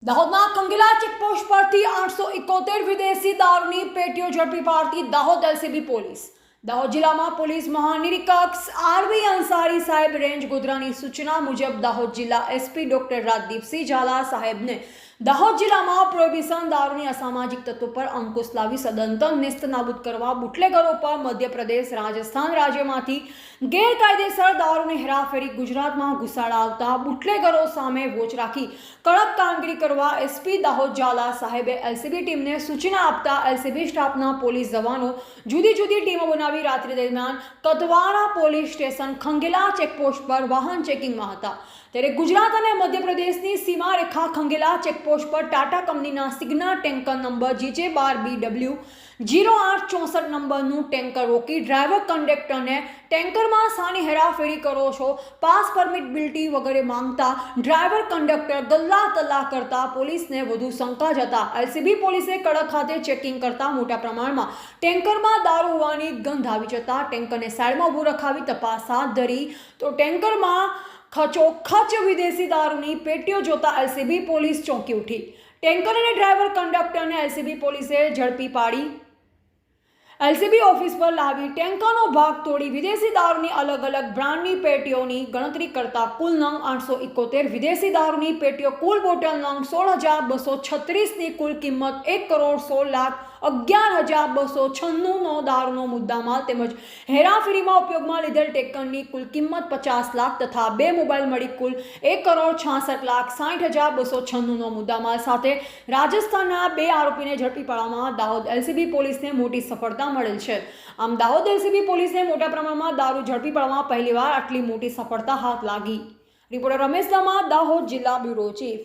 દાહોદમાં કંગેલા ચેકપોસ્ટ પરથી 871 વિદેશી દારૂની પેટીઓ ઝડપી પાડતી દાહોદ એલસીબી પોલીસ। દાહોદ જિલ્લામાં પોલીસ મહાનિરીક્ષક આરવી અંસારી સાહેબ રેન્જ ગોધરાની સૂચના મુજબ દાહોદ જિલ્લા એસપી ડોક્ટર રાજદીપસિંહ ઝાલા સાહેબને દાહોદ જિલ્લામાં પ્રોહિબિશન દારૂની અસામાજિક તત્વો પર અંકુશ લાવી સદંતર નેસ્તનાબૂદ કરવા બુટલેગરો પર મધ્યપ્રદેશ રાજસ્થાન રાજ્યમાંથી ગેરકાયદેસર દારૂની હેરાફેરી ગુજરાતમાં ઘુસાડા આવતા બુટલેગરો સામે વોચ રાખી કડક કામગીરી કરવા એસપી દાહોદ ઝાલા સાહેબે એલસીબી ટીમને સૂચના આપતા એલસીબી સ્ટાફના પોલીસ જવાનો જુદી જુદી ટીમો બનાવી રાત્રિ દરમિયાન Katwara police station Khangela checkpost પર વાહન ચેકિંગમાં હતા। ત્યારે ગુજરાત અને મધ્યપ્રદેશની સીમા રેખા ખંગેલા ચેકપોસ્ટ પર ટાટા કંપનીના સિગ્નલ ટેન્કર નંબર GJ12BW 0864 નંબરનું ટેન્કર રોકી ડ્રાઈવર કંડક્ટરને ટેન્કરમાં સાની હેરાફેરી કરો છો, પાસ પરમિટ બિલ્ટી વગેરે માંગતા ડ્રાઈવર કંડક્ટર ગલ્લા તલ્લા કરતા પોલીસને વધુ શંકા જતા એલસીબી પોલીસે કડક હાથે ચેકિંગ કરતા મોટા પ્રમાણમાં ટેન્કરમાં દારૂ હોવાની ગંધ આવી જતા ટેન્કરને સાઈડમાં ઊભું રખાવી તપાસ હાથ ધરી તો ટેન્કરમાં ખચોખચ વિદેશી દારૂની પેટીઓ જોતા એલસીબી પોલીસ ચોંકી ઉઠી। ટેન્કર અને ડ્રાઈવર કંડક્ટરને એલસીબી પોલીસે ઝડપી પાડી એલસીબી ઓફિસ પર લાવી ટેન્કરનો ભાગ તોડી વિદેશી દારૂની અલગ અલગ બ્રાન્ડની પેટીઓની ગણતરી કરતા કુલ નંગ 871 વિદેશી દારૂની પેટીઓ, કુલ બોટલ નંગ 16,236ની કુલ કિંમત 1,16,11,296નો દારૂનો મુદ્દામાલ તેમજ હેરાફેરીમાં ઉપયોગમાં લીધેલ ટેન્કરની કુલ કિંમત 50 લાખ તથા 2 મોબાઈલ મળી કુલ 1,66,60,296નો મુદ્દામાલ સાથે રાજસ્થાનના 2 આરોપીને ઝડપી પાડવામાં દાહોદ એલસીબી પોલીસને મોટી સફળતા મળેલ છે। આમ દાહોદ એલસીબી પોલીસને મોટા પ્રમાણમાં દારૂ ઝડપી પાડવામાં પહેલીવાર આટલી મોટી સફળતા હાથ લાગી। રિપોર્ટર રમેશ દમા, દાહોદ જિલ્લા બ્યુરો ચીફ।